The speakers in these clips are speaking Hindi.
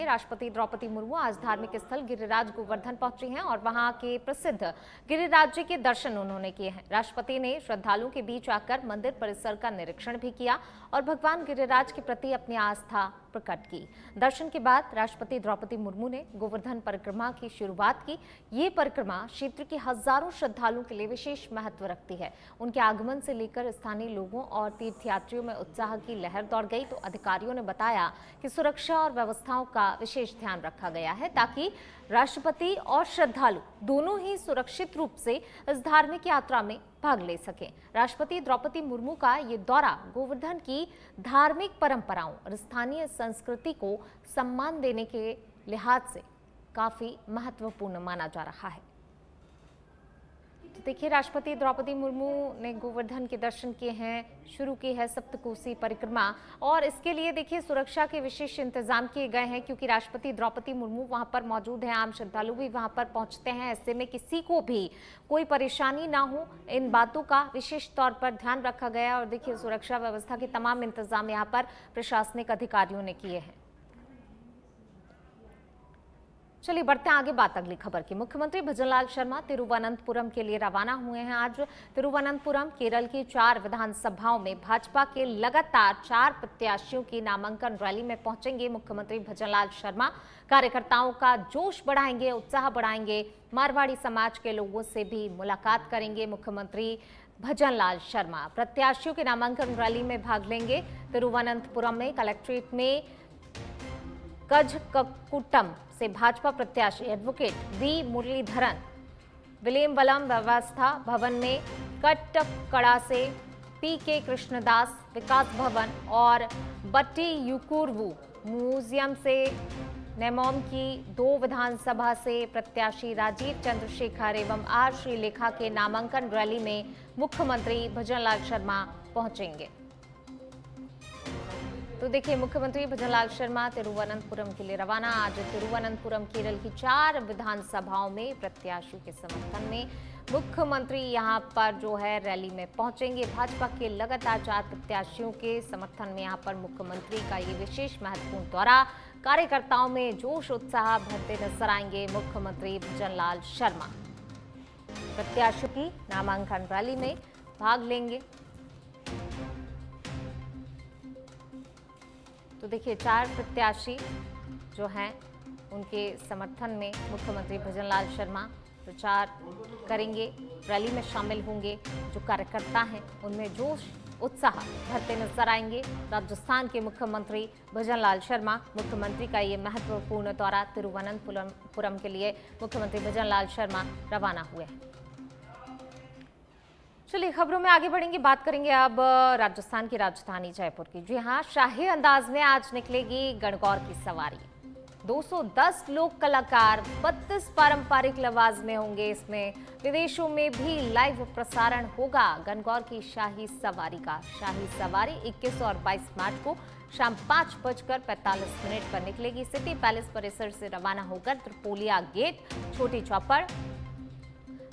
राष्ट्रपति द्रौपदी मुर्मू आज धार्मिक स्थल गिरिराज गोवर्धन पहुंची हैं और वहां के प्रसिद्ध गिरिराज जी के दर्शन उन्होंने किए हैं। राष्ट्रपति ने श्रद्धालुओं के बीच आकर मंदिर परिसर का निरीक्षण भी किया और भगवान गिरिराज के प्रति अपनी आस्था प्रकट की। दर्शन के बाद राष्ट्रपति द्रौपदी मुर्मू ने गोवर्धन परिक्रमा की शुरुआत की। ये परिक्रमा क्षेत्र के हजारों श्रद्धालुओं के लिए विशेष महत्व रखती है। उनके आगमन से लेकर स्थानीय लोगों और तीर्थयात्रियों में उत्साह की लहर दौड़ गई। तो अधिकारियों ने बताया कि सुरक्षा और व्यवस्थाओं का विशेष ध्यान रखा गया है ताकि राष्ट्रपति और श्रद्धालु दोनों ही सुरक्षित रूप से इस धार्मिक यात्रा में भाग ले सकें। राष्ट्रपति द्रौपदी मुर्मू का ये दौरा गोवर्धन की धार्मिक परंपराओं और स्थानीय संस्कृति को सम्मान देने के लिहाज से काफी महत्वपूर्ण माना जा रहा है। तो देखिए, राष्ट्रपति द्रौपदी मुर्मू ने गोवर्धन के दर्शन किए हैं, शुरू की है सप्तकोसी परिक्रमा और इसके लिए देखिए सुरक्षा के विशेष इंतजाम किए गए हैं क्योंकि राष्ट्रपति द्रौपदी मुर्मू वहां पर मौजूद हैं। आम श्रद्धालु भी वहां पर पहुंचते हैं। ऐसे में किसी को भी कोई परेशानी ना हो, इन बातों का विशेष तौर पर ध्यान रखा गया और देखिए सुरक्षा व्यवस्था के तमाम इंतजाम यहाँ पर प्रशासनिक अधिकारियों ने किए हैं। चलिए बढ़ते हैं आगे बात अगली खबर की। मुख्यमंत्री भजनलाल शर्मा तिरुवनंतपुरम के लिए रवाना हुए हैं। आज तिरुवनंतपुरम केरल की 4 विधानसभाओं में भाजपा के लगातार 4 प्रत्याशियों की नामांकन रैली में पहुंचेंगे मुख्यमंत्री भजनलाल शर्मा। कार्यकर्ताओं का जोश बढ़ाएंगे, उत्साह बढ़ाएंगे। मारवाड़ी समाज के लोगों से भी मुलाकात करेंगे मुख्यमंत्री भजनलाल शर्मा। प्रत्याशियों के नामांकन रैली में भाग लेंगे। तिरुवनंतपुरम में कलेक्ट्रेट में कझककुट्टम से भाजपा प्रत्याशी एडवोकेट वी मुरलीधरन, विलियमवलम व्यवस्था भवन में कट्टकड़ा से पीके कृष्णदास विकास भवन और बट्टी युकुरवु म्यूजियम से नेमोम की 2 विधानसभा से प्रत्याशी राजीव चंद्रशेखर एवं आर श्रीलेखा के नामांकन रैली में मुख्यमंत्री भजनलाल शर्मा पहुंचेंगे। तो देखिए, मुख्यमंत्री भजनलाल शर्मा तिरुवनंतपुरम के लिए रवाना। आज तिरुवनंतपुरम केरल की 4 विधानसभाओं में प्रत्याशियों के समर्थन में मुख्यमंत्री यहां पर जो है रैली में पहुंचेंगे। भाजपा के लगातार 4 प्रत्याशियों के समर्थन में यहां पर मुख्यमंत्री का ये विशेष महत्वपूर्ण दौरा। कार्यकर्ताओं में जोश उत्साह भरते नजर आएंगे मुख्यमंत्री भजनलाल शर्मा। प्रत्याशियों की नामांकन रैली में भाग लेंगे। तो देखिए, 4 प्रत्याशी जो हैं उनके समर्थन में मुख्यमंत्री भजनलाल शर्मा प्रचार करेंगे, रैली में शामिल होंगे। जो कार्यकर्ता हैं उनमें जोश उत्साह भरते नजर आएंगे। राजस्थान के मुख्यमंत्री भजनलाल शर्मा, मुख्यमंत्री का ये महत्वपूर्ण दौरा तिरुवनंतपुरम के लिए मुख्यमंत्री भजनलाल शर्मा रवाना हुए हैं। चलिए खबरों में आगे बढ़ेंगे, बात करेंगे अब राजस्थान की राजधानी जयपुर की। जी हाँ, शाही अंदाज में आज निकलेगी गणगौर की सवारी। 210 लोक कलाकार 32 पारंपरिक लवाज में होंगे। इसमें विदेशों में भी लाइव प्रसारण होगा गणगौर की शाही सवारी का। शाही सवारी 21 और 22 मार्च को शाम 5:45 पर निकलेगी। सिटी पैलेस परिसर से रवाना होकर त्रिपोलिया गेट, छोटी चौपड़,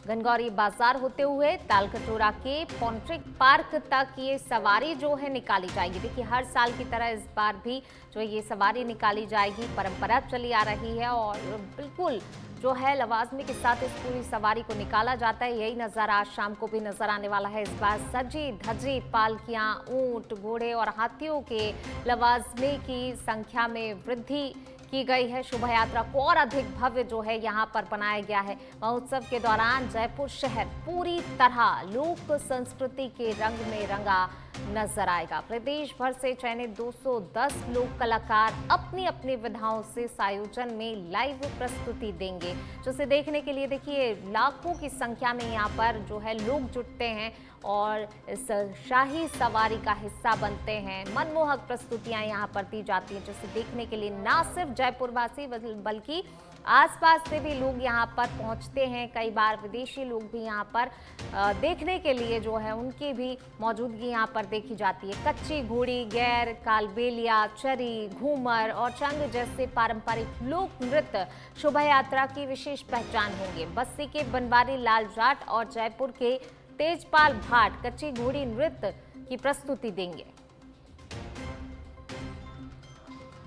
गणगौरी बाजार होते हुए तालकटोरा के पॉन्ट्रिक पार्क तक ये सवारी जो है निकाली जाएगी। देखिए, हर साल की तरह इस बार भी जो ये सवारी निकाली जाएगी। परंपरा चली आ रही है और बिल्कुल जो है लवाजमे के साथ इस पूरी सवारी को निकाला जाता है। यही नज़ारा आज शाम को भी नजर आने वाला है। इस बार सजी धजी पालकियां, ऊंट, घोड़े और हाथियों के लवाजमे की संख्या में वृद्धि की गई है। शोभा यात्रा को और अधिक भव्य जो है यहाँ पर बनाया गया है। महोत्सव के दौरान जयपुर शहर पूरी तरह लोक संस्कृति के रंग में रंगा नजर आएगा। प्रदेश भर से चयनित 210 लोक कलाकार अपनी अपनी विधाओं से इस आयोजन में लाइव प्रस्तुति देंगे, जिसे देखने के लिए देखिए लाखों की संख्या में यहाँ पर जो है लोग जुटते हैं और इस शाही सवारी का हिस्सा बनते हैं। मनमोहक प्रस्तुतियां यहाँ पर दी जाती हैं, जिसे देखने के लिए ना सिर्फ जयपुर वासी बल्कि आसपास से भी लोग यहाँ पर पहुँचते हैं। कई बार विदेशी लोग भी यहाँ पर देखने के लिए जो है उनकी भी मौजूदगी यहाँ पर देखी जाती है। कच्ची घोड़ी, गैर, कालबेलिया, चरी, घूमर और चंग जैसे पारंपरिक लोक नृत्य शोभा यात्रा की विशेष पहचान होंगे। बस्सी के बनवारी लाल जाट और जयपुर के तेजपाल भाट कच्ची घोड़ी नृत्य की प्रस्तुति देंगे।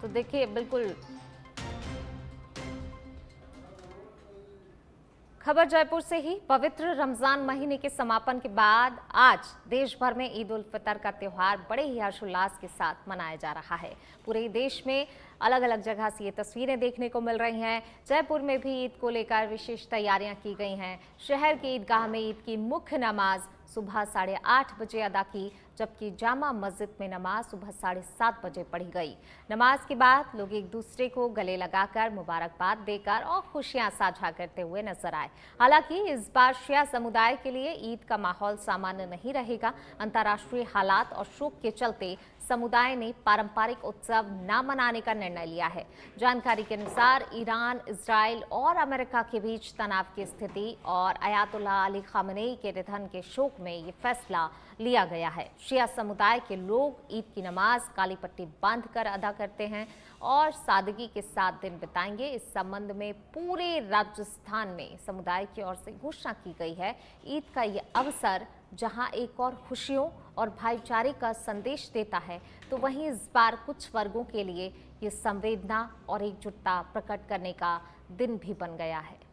तो देखिए बिल्कुल खबर जयपुर से ही। पवित्र रमजान महीने के समापन के बाद आज देश भर में ईद उल फितर का त्योहार बड़े ही हर्षोल्लास के साथ मनाया जा रहा है। पूरे देश में अलग अलग जगह से ये तस्वीरें देखने को मिल रही हैं। जयपुर में भी ईद को लेकर विशेष तैयारियां की गई हैं। शहर के ईदगाह में ईद की मुख्य नमाज सुबह 8:30 बजे अदा की, जबकि जामा मस्जिद में नमाज सुबह 7:30 बजे पढ़ी गई। नमाज के बाद लोग एक दूसरे को गले लगाकर मुबारकबाद देकर और खुशियां साझा करते हुए नजर आए। हालांकि इस बार शिया समुदाय के लिए ईद का माहौल सामान्य नहीं रहेगा। अंतर्राष्ट्रीय हालात और शोक के चलते समुदाय ने पारंपरिक उत्सव न मनाने का निर्णय लिया है। जानकारी के अनुसार ईरान, इजराइल और अमेरिका के बीच तनाव की स्थिति और अयातुल्लाह अली खामेनी के निधन के शोक में ये फैसला लिया गया है। शिया समुदाय के लोग ईद की नमाज काली पट्टी बांधकर अदा करते हैं और सादगी के साथ दिन बिताएंगे। इस संबंध में पूरे राजस्थान में समुदाय की ओर से घोषणा की गई है। ईद का ये अवसर जहां एक और खुशियों और भाईचारे का संदेश देता है, तो वहीं इस बार कुछ वर्गों के लिए ये संवेदना और एकजुटता प्रकट करने का दिन भी बन गया है।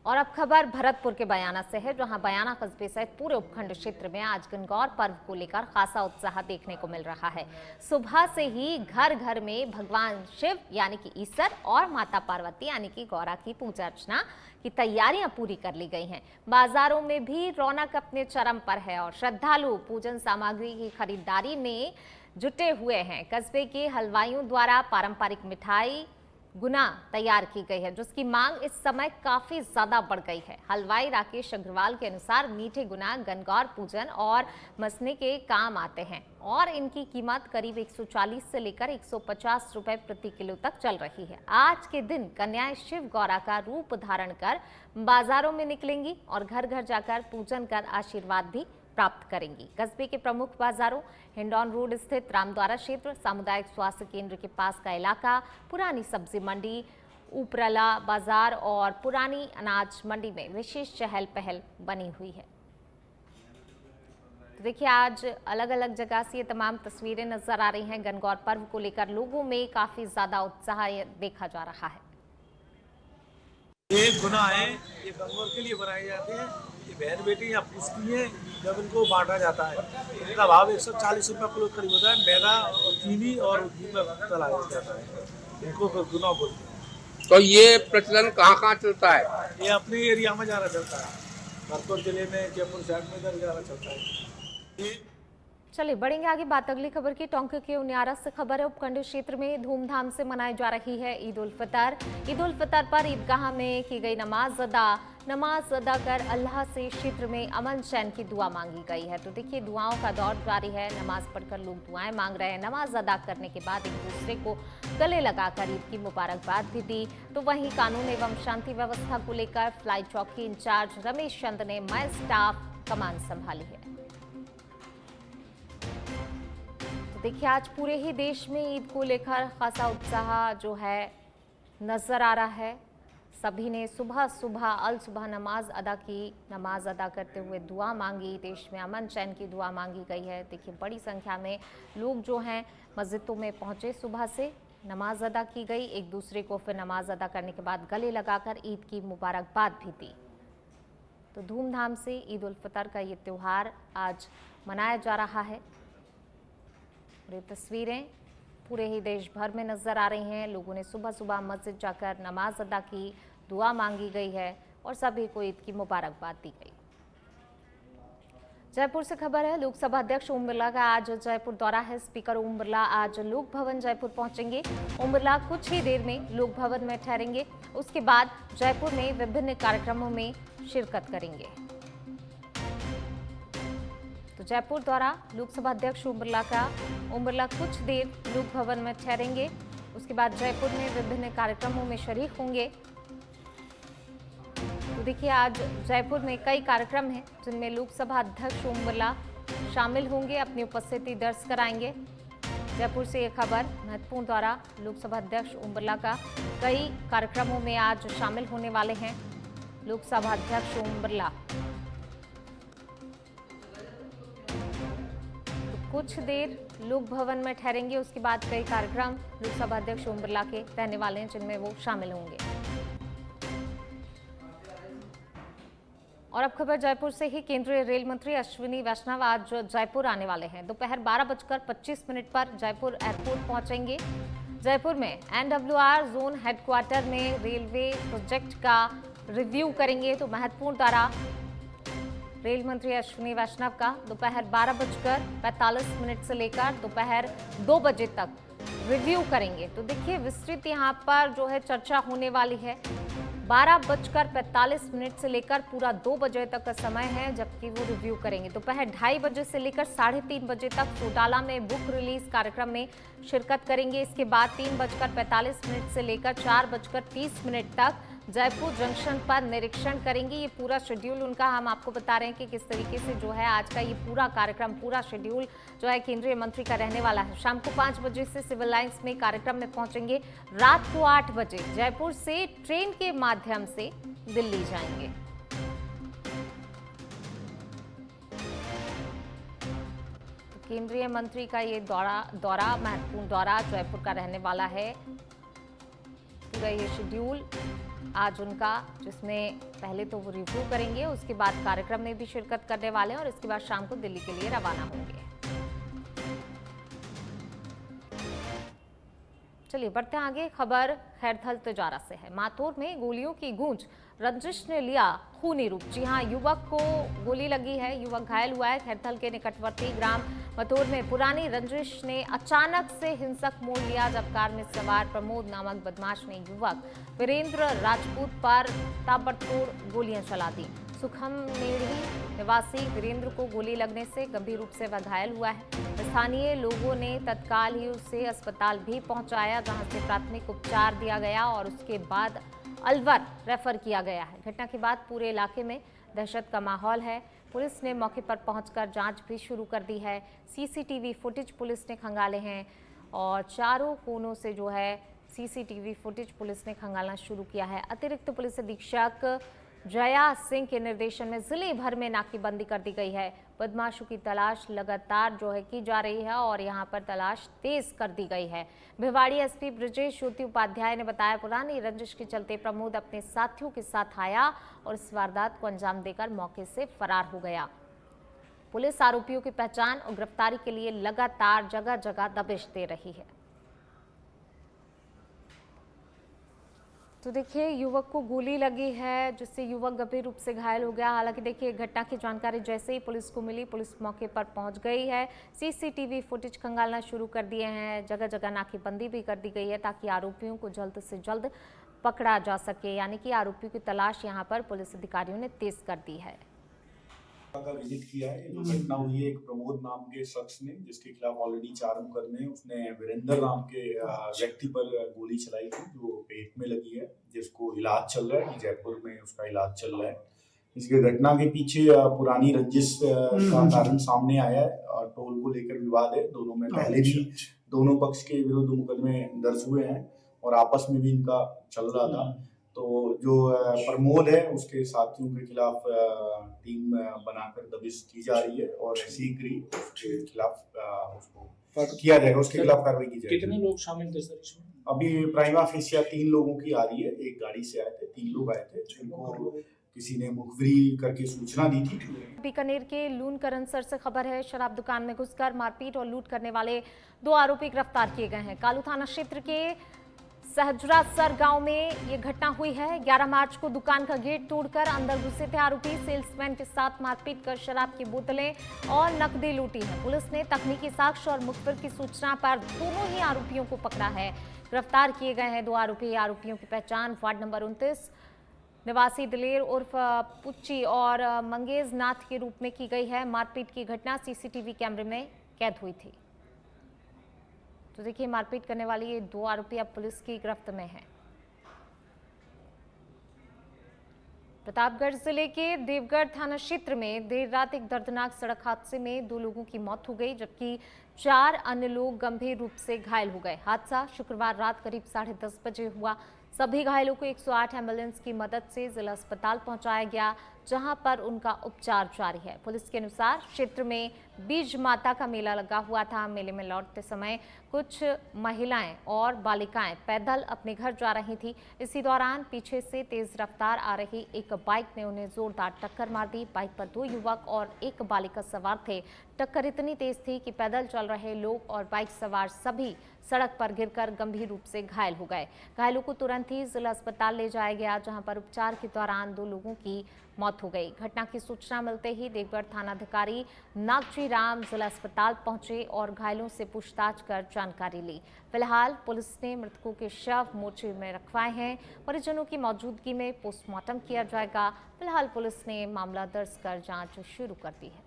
और अब खबर भरतपुर के बयाना से है, जहां बयाना कस्बे सहित पूरे उपखंड क्षेत्र में आज गणगौर पर्व को लेकर खासा उत्साह देखने को मिल रहा है। सुबह से ही घर घर में भगवान शिव यानी कि ईश्वर और माता पार्वती यानी कि गौरा की पूजा अर्चना की तैयारियां पूरी कर ली गई हैं। बाजारों में भी रौनक अपने चरम पर है और श्रद्धालु पूजन सामग्री की खरीदारी में जुटे हुए हैं। कस्बे के हलवाइयों द्वारा पारंपरिक मिठाई गुना तैयार की गई है, जिसकी मांग इस समय काफी ज्यादा बढ़ गई है। हलवाई राकेश अग्रवाल के अनुसार मीठे गुना गणगौर पूजन और मसने के काम आते हैं और इनकी कीमत करीब 140 से लेकर 150 रुपए प्रति किलो तक चल रही है। आज के दिन कन्याएं शिव गौरा का रूप धारण कर बाजारों में निकलेंगी और घर घर जाकर पूजन कर आशीर्वाद भी प्राप्त करेंगी। कस्बे के प्रमुख बाजारों हिंडौन रोड स्थित रामद्वारा क्षेत्र, सामुदायिक स्वास्थ्य केंद्र के पास का इलाका, पुरानी सब्जी मंडी, उपरला बाजार और पुरानी अनाज मंडी में विशेष चहल पहल बनी हुई है। तो देखिए, आज अलग अलग जगह से ये तमाम तस्वीरें नजर आ रही हैं। गणगौर पर्व को लेकर लोगों में काफी ज्यादा उत्साह देखा जा रहा है। ये गुना है, ये गणगौर के लिए बनाए जाते हैं। ये बहन बेटी या पूछती है, जब इनको बांटा जाता है। इनका भाव 140 रुपये किलो करीब होता है। मैदा और चीनी और घी में चला जाता है। इनको गुना बोलते हैं। तो ये प्रचलन कहाँ चलता है? ये अपने एरिया में ज़्यादा चलता है। भरतपुर जिले में, जयपुर साइड में इधर ज़्यादा चलता है। चलिए बढ़ेंगे आगे बात अगली खबर की। टोंक के उनियारा से खबर है, उपखंड क्षेत्र में धूमधाम से मनाई जा रही है ईद उल फितर। ईद उल फितर पर ईदगाह में की गई नमाज अदा कर अल्लाह से क्षेत्र में अमन चैन की दुआ मांगी गई है। तो देखिए, दुआओं का दौर जारी है। नमाज पढ़कर लोग दुआएं मांग रहे हैं। नमाज अदा करने के बाद एक दूसरे को गले लगाकर ईद की मुबारकबाद भी दी। तो वहीं कानून एवं शांति व्यवस्था को लेकर फ्लाई चौकी इंचार्ज रमेश चंद ने मय स्टाफ कमान संभाली है। देखिए, आज पूरे ही देश में ईद को लेकर खासा उत्साह जो है नजर आ रहा है। सभी ने सुबह सुबह अल सुबह नमाज अदा की। नमाज अदा करते हुए दुआ मांगी। देश में अमन चैन की दुआ मांगी गई है। देखिए, बड़ी संख्या में लोग जो हैं मस्जिदों में पहुंचे। सुबह से नमाज अदा की गई। एक दूसरे को फिर नमाज अदा करने के बाद गले लगाकर ईद की मुबारकबाद भी दी। तो धूमधाम से ईद उल फितर का ये त्यौहार आज मनाया जा रहा है। ये तस्वीरें पूरे ही देश भर में नजर आ रही हैं। लोगों ने सुबह सुबह मस्जिद जाकर नमाज अदा की, दुआ मांगी गई है और सभी को ईद की मुबारकबाद दी गई। जयपुर से खबर है, लोकसभा अध्यक्ष ओम बिरला का आज जयपुर दौरा है। स्पीकर ओम बिरला आज लोक भवन जयपुर पहुंचेंगे। ओम बिरला कुछ ही देर में लोक भवन में ठहरेंगे। उसके बाद जयपुर में विभिन्न कार्यक्रमों में शिरकत करेंगे। तो जयपुर दौरा लोकसभा अध्यक्ष ओम बिरला कुछ देर लोक भवन में ठहरेंगे। उसके बाद जयपुर में विभिन्न कार्यक्रमों में शरीक होंगे। तो देखिए, आज जयपुर में कई कार्यक्रम हैं जिनमें लोकसभा अध्यक्ष ओम बिरला शामिल होंगे, अपनी उपस्थिति दर्ज कराएंगे। जयपुर से ये खबर महत्वपूर्ण दौरा लोकसभा अध्यक्ष ओम बिरला का कई कार्यक्रमों में आज शामिल होने वाले हैं लोकसभा अध्यक्ष ओम बिरला। कुछ कुछ देर लोक भवन में ठहरेंगे। उसके बाद कई कार्यक्रम लोकसभा अध्यक्ष ओम बिरला के रहने वाले हैं, जिनमें वो शामिल होंगे। और अब खबर जयपुर से ही। केंद्रीय रेल मंत्री अश्विनी वैष्णव आज जयपुर आने वाले हैं। दोपहर 12:25 पर जयपुर एयरपोर्ट पहुंचेंगे। जयपुर में एनडब्ल्यूआर जोन हेडक्वार्टर में रेलवे प्रोजेक्ट का रिव्यू करेंगे। तो महत्वपूर्ण दौरा रेल मंत्री अश्विनी वैष्णव का दोपहर 12:45 से लेकर दोपहर 2 बजे तक रिव्यू करेंगे। तो देखिए विस्तृत यहाँ पर जो है चर्चा होने वाली है। 12:45 से लेकर पूरा 2 बजे तक का समय है, जबकि वो रिव्यू करेंगे। दोपहर 2:30 बजे से लेकर 3:30 बजे तक चौटाला में बुक रिलीज कार्यक्रम में शिरकत करेंगे। इसके बाद 3:45 से लेकर 4:30 तक जयपुर जंक्शन पर निरीक्षण करेंगे। ये पूरा शेड्यूल उनका हम आपको बता रहे हैं कि किस तरीके से जो है आज का ये पूरा कार्यक्रम, पूरा शेड्यूल जो है केंद्रीय मंत्री का रहने वाला है। शाम को 5 बजे से सिविल लाइंस में कार्यक्रम में पहुंचेंगे। रात को 8 बजे जयपुर से ट्रेन के माध्यम से दिल्ली जाएंगे। तो केंद्रीय मंत्री का ये दौरा महत्वपूर्ण दौरा जयपुर का रहने वाला है। पूरा ये शेड्यूल आज उनका, जिसमें पहले तो वो रिव्यू करेंगे, उसके बाद कार्यक्रम में भी शिरकत करने वाले हैं और इसके बाद शाम को दिल्ली के लिए रवाना होंगे। चलिए बढ़ते हैं आगे। खबर खैरथल तिजारा से है। माथुर में गोलियों की गूंज, रंजिश ने लिया खूनी रूप। जी हां, युवक को गोली लगी है, युवक घायल हुआ है। खैरथल के निकटवर्ती ग्राम मथुर में पुरानी रंजिश ने अचानक से हिंसक मोड़ लिया, जब कार में सवार प्रमोद नामक बदमाश ने युवक वीरेंद्र राजपूत पर ताबड़तोड़ गोलियां चला दी। सुखमनेड़ी निवासी वीरेंद्र को गोली लगने से गंभीर रूप से वह घायल हुआ है। स्थानीय लोगों ने तत्काल ही उसे अस्पताल भी पहुंचाया, जहां से प्राथमिक उपचार दिया गया और उसके बाद अलवर रेफर किया गया है। घटना के बाद पूरे इलाके में दहशत का माहौल है। पुलिस ने मौके पर पहुंचकर जांच भी शुरू कर दी है। सीसीटीवी फुटेज पुलिस ने खंगाले हैं और चारों कोनों से जो है सीसीटीवी फुटेज पुलिस ने खंगालना शुरू किया है। अतिरिक्त पुलिस अधीक्षक जया सिंह के निर्देशन में जिले भर में नाकेबंदी कर दी गई है। बदमाशों की तलाश लगातार जो है की जा रही है और यहां पर तलाश तेज कर दी गई है। भिवाड़ी एसपी ब्रजेश ज्योति उपाध्याय ने बताया, पुरानी रंजिश के चलते प्रमोद अपने साथियों के साथ आया और इस वारदात को अंजाम देकर मौके से फरार हो गया। पुलिस आरोपियों की पहचान और गिरफ्तारी के लिए लगातार जगह जगह दबिश दे रही है। तो देखिए युवक को गोली लगी है, जिससे युवक गंभीर रूप से घायल हो गया। हालांकि देखिए घटना की जानकारी जैसे ही पुलिस को मिली, पुलिस मौके पर पहुंच गई है। सीसीटीवी फुटेज खंगालना शुरू कर दिए हैं। जगह जगह नाकेबंदी भी कर दी गई है ताकि आरोपियों को जल्द से जल्द पकड़ा जा सके। यानी कि आरोपियों की तलाश यहां पर पुलिस अधिकारियों ने तेज कर दी है। का विजिट किया है। जो घटना हुई है, एक प्रमोद नाम के शख्स ने, जिसके खिलाफ ऑलरेडी 4 मुकदमे हैं, उसने वीरेंद्र नाम के व्यक्ति पर गोली चलाई थी, जो पेट में लगी है, जिसको इलाज चल रहा है। जयपुर में उसका इलाज चल रहा है। इसके घटना के पीछे पुरानी रंजिश का कारण सामने आया है। टोल को लेकर विवाद है। दोनों में पहले भी दोनों पक्ष के विरुद्ध मुकदमे दर्ज हुए हैं और आपस में भी इनका चल रहा था। तो जो प्रमोद है, उसके साथियों के खिलाफ टीम बनाकर दबिश की जा रही है और शीघ्र ही उसके खिलाफ उसको किया जाएगा, उसके खिलाफ कार्रवाई की जाएगी। कितने लोग शामिल थे सर इसमें? अभी प्राइमा फेसिया 3 लोगों की आ रही है। एक गाड़ी से आए थे, 3 लोग आए थे, जिनको किसी ने मुखबिरी करके सूचना दी थी। बीकानेर के लूनकरनसर से खबर है, शराब दुकान में घुसकर मारपीट और लूट करने वाले 2 आरोपी गिरफ्तार किए गए हैं। कालू थाना क्षेत्र के सहजरासर गांव में ये घटना हुई है। 11 मार्च को दुकान का गेट तोड़कर अंदर घुसे थे आरोपी। सेल्समैन के साथ मारपीट कर शराब की बोतलें और नकदी लूटी है। पुलिस ने तकनीकी साक्ष्य और मुखबिर की सूचना पर दोनों ही आरोपियों को पकड़ा है। गिरफ्तार किए गए हैं 2 आरोपी। आरोपियों की पहचान वार्ड नंबर 29 निवासी दिलेर उर्फ पुच्ची और मंगेज नाथ के रूप में की गई है। मारपीट की घटना सीसीटीवी कैमरे में कैद हुई थी। तो देखिए मारपीट करने वाले ये 2 आरोपी अब पुलिस की गिरफ्त में हैं। प्रतापगढ़ जिले के देवगढ़ थाना क्षेत्र में देर रात एक दर्दनाक सड़क हादसे में 2 लोगों की मौत हो गई, जबकि 4 अन्य लोग गंभीर रूप से घायल हो गए। हादसा शुक्रवार रात करीब 10:30 बजे हुआ। सभी घायलों को 108 एम्बुलेंस की मदद से जिला अस्पताल पहुंचाया गया। जहां पर उनका उपचार जारी है। पुलिस के अनुसार क्षेत्र में बीज माता का मेला लगा हुआ था। मेले में लौटते समय कुछ महिलाएं और बालिकाएं पैदल अपने घर जा रही थी। इसी दौरान पीछे से तेज रफ्तार आ रही एक बाइक ने उन्हें जोरदार टक्कर मार दी। बाइक पर 2 युवक और एक बालिका सवार थे। टक्कर इतनी तेज थी कि पैदल चल रहे लोग और बाइक सवार सभी सड़क पर गिरकर गंभीर रूप से घायल हो गए। घायलों को तुरंत ही जिला अस्पताल ले जाया गया, जहां पर उपचार के दौरान 2 लोगों की मौत हो गई। घटना की सूचना मिलते ही देवगढ़ थानाधिकारी नागजी राम जिला अस्पताल पहुंचे और घायलों से पूछताछ कर जानकारी ली। फिलहाल पुलिस ने मृतकों के शव मोर्चे में रखवाए हैं। परिजनों की मौजूदगी में पोस्टमार्टम किया जाएगा। फिलहाल पुलिस ने मामला दर्ज कर जांच शुरू कर दी है।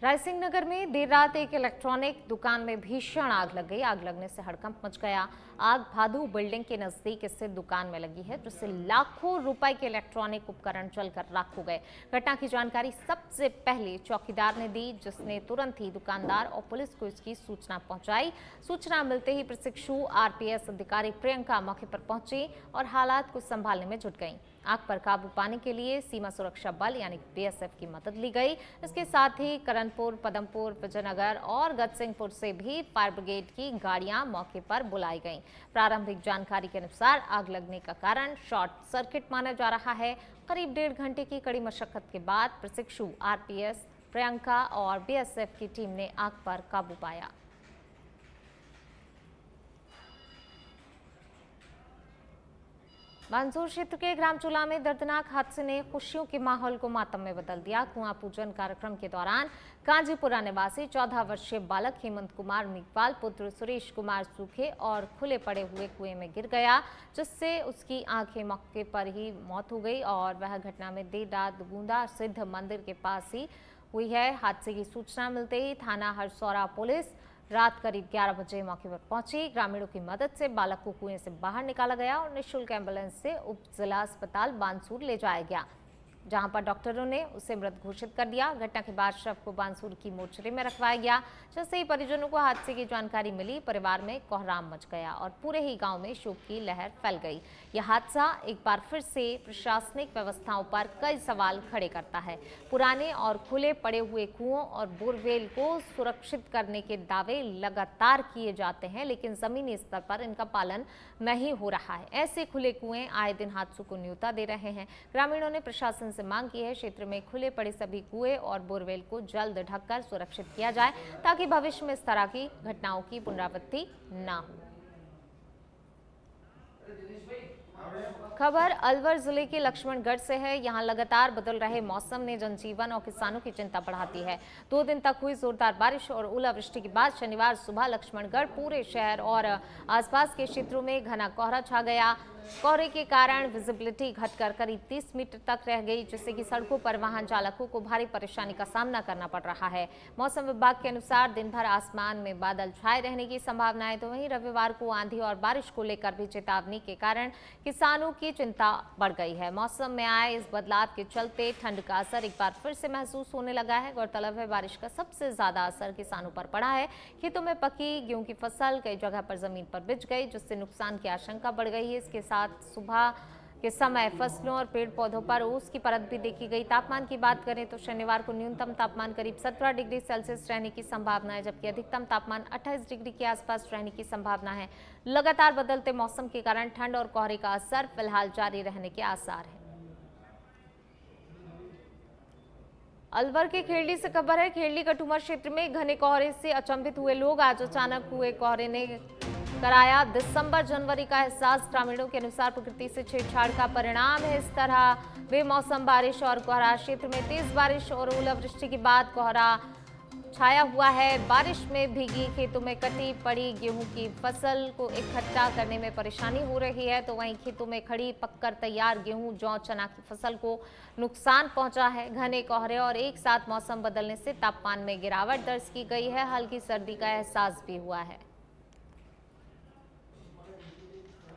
रायसिंह नगर में देर रात एक इलेक्ट्रॉनिक दुकान में भीषण आग लग गई। आग लगने से हड़कंप मच गया। आग भादू बिल्डिंग के नजदीक स्थित दुकान में लगी है, जिससे लाखों रुपए के इलेक्ट्रॉनिक उपकरण जलकर राख हो गए। घटना की जानकारी सबसे पहले चौकीदार ने दी, जिसने तुरंत ही दुकानदार और पुलिस को इसकी सूचना पहुंचाई। सूचना मिलते ही प्रशिक्षु आरपीएस अधिकारी प्रियंका मौके पर पहुंची और हालात को संभालने में जुट गई। आग पर काबू पाने के लिए सीमा सुरक्षा बल यानी बीएसएफ की मदद ली गई। इसके साथ ही करणपुर, पदमपुर, विजयनगर और गजसिंहपुर से भी फायर ब्रिगेड की गाड़ियां मौके पर बुलाई गईं। प्रारंभिक जानकारी के अनुसार आग लगने का कारण शॉर्ट सर्किट माना जा रहा है। करीब 1.5 घंटे की कड़ी मशक्कत के बाद प्रशिक्षु आरपीएस, प्रियंका और बीएसएफ की टीम ने आग पर काबू पाया। बानसूर क्षेत्र के ग्राम चूला में दर्दनाक हादसे ने खुशियों के माहौल को मातम में बदल दिया। कुआं पूजन कार्यक्रम के दौरान कांजीपुरा निवासी 14 वर्षीय बालक हेमंत कुमार मेघवाल पुत्र सुरेश कुमार सूखे और खुले पड़े हुए कुएं में गिर गया, जिससे उसकी आंखें मौके पर ही मौत हो गई और वह घटना में देर रात बूंदा सिद्ध मंदिर के पास ही हुई है। हादसे की सूचना मिलते ही थाना हरसौरा पुलिस रात करीब 11 बजे मौके पर पहुंची। ग्रामीणों की मदद से बालक को कुएं से बाहर निकाला गया और निःशुल्क एम्बुलेंस से उप जिला अस्पताल बानसूर ले जाया गया, जहां पर डॉक्टरों ने उसे मृत घोषित कर दिया। घटना के बाद शव को बानसूर की मोर्चरी में रखवाया गया। जैसे ही परिजनों को हादसे की जानकारी मिली, परिवार में कोहराम मच गया और पूरे ही गांव में शोक की लहर फैल गई। यह हादसा एक बार फिर से प्रशासनिक व्यवस्थाओं पर कई सवाल खड़े करता है। पुराने और खुले पड़े हुए कुओं और बोरवेल को सुरक्षित करने के दावे लगातार किए जाते हैं, लेकिन जमीनी स्तर पर इनका पालन नहीं हो रहा है। ऐसे खुले कुएं आए दिन हादसों को न्योता दे रहे हैं। ग्रामीणों ने प्रशासन से मांग की है क्षेत्र में खुले पड़े सभी कुएं और बोरवेल को जल्द ढककर सुरक्षित किया जाए, ताकि भविष्य में इस तरह की घटनाओं की पुनरावृत्ति न हो। खबर अलवर जिले के लक्ष्मणगढ़ से है। यहां लगातार बदल रहे मौसम ने जनजीवन और किसानों की चिंता बढ़ाती है। 2 दिन तक हुई जोरदार बारिश और ओलावृष्टि के बाद शनिवार सुबह लक्ष्मणगढ़, पूरे शहर और आसपास के क्षेत्रों में घना कोहरा छा गया। कोहरे के कारण विजिबिलिटी घटकर करीब 30 मीटर तक रह गई, जिससे कि सड़कों पर वाहन चालकों को भारी परेशानी का सामना करना पड़ रहा है। मौसम विभाग के अनुसार दिन भर आसमान में बादल छाए रहने की संभावना है, तो वहीं रविवार को आंधी और बारिश को लेकर भी चेतावनी के कारण किसानों की चिंता बढ़ गई है। मौसम में आए इस बदलाव के चलते ठंड का असर एक बार फिर से महसूस होने लगा है। गौरतलब है, बारिश का सबसे ज्यादा असर किसानों पर पड़ा है। खेतों में पकी गेहूं की फसल कई जगह पर जमीन पर बिछ गई, जिससे नुकसान की आशंका बढ़ गई है। इसके साथ सुबह के समय फसलों और पेड़ पौधों पर ओस की परत भी देखी गई। तापमान की बात करें तो शनिवार को न्यूनतम तापमान करीब 17 डिग्री सेल्सियस रहने की संभावना है, जबकि अधिकतम तापमान 28 डिग्री के आसपास रहने की संभावना है। लगातार बदलते मौसम के कारण ठंड और कोहरे का असर फिलहाल जारी रहने के आसार है। अलवर के खेरली से खबर है। खेरली कटुमर क्षेत्र में घने कोहरे से अचंभित हुए लोग। आज अचानक हुए कोहरे ने कराया दिसंबर जनवरी का एहसास। ग्रामीणों के अनुसार प्रकृति से छेड़छाड़ का परिणाम है। इस तरह बेमौसम बारिश और कोहरा, क्षेत्र में तेज बारिश और ओलावृष्टि के बाद कोहरा छाया हुआ है। बारिश में भीगी खेतों में कटी पड़ी गेहूं की फसल को इकट्ठा करने में परेशानी हो रही है, तो वहीं खेतों में खड़ी पककर तैयार गेहूं, जौ, चना की फसल को नुकसान पहुंचा है। घने कोहरे और एक साथ मौसम बदलने से तापमान में गिरावट दर्ज की गई है। हल्की सर्दी का एहसास भी हुआ है।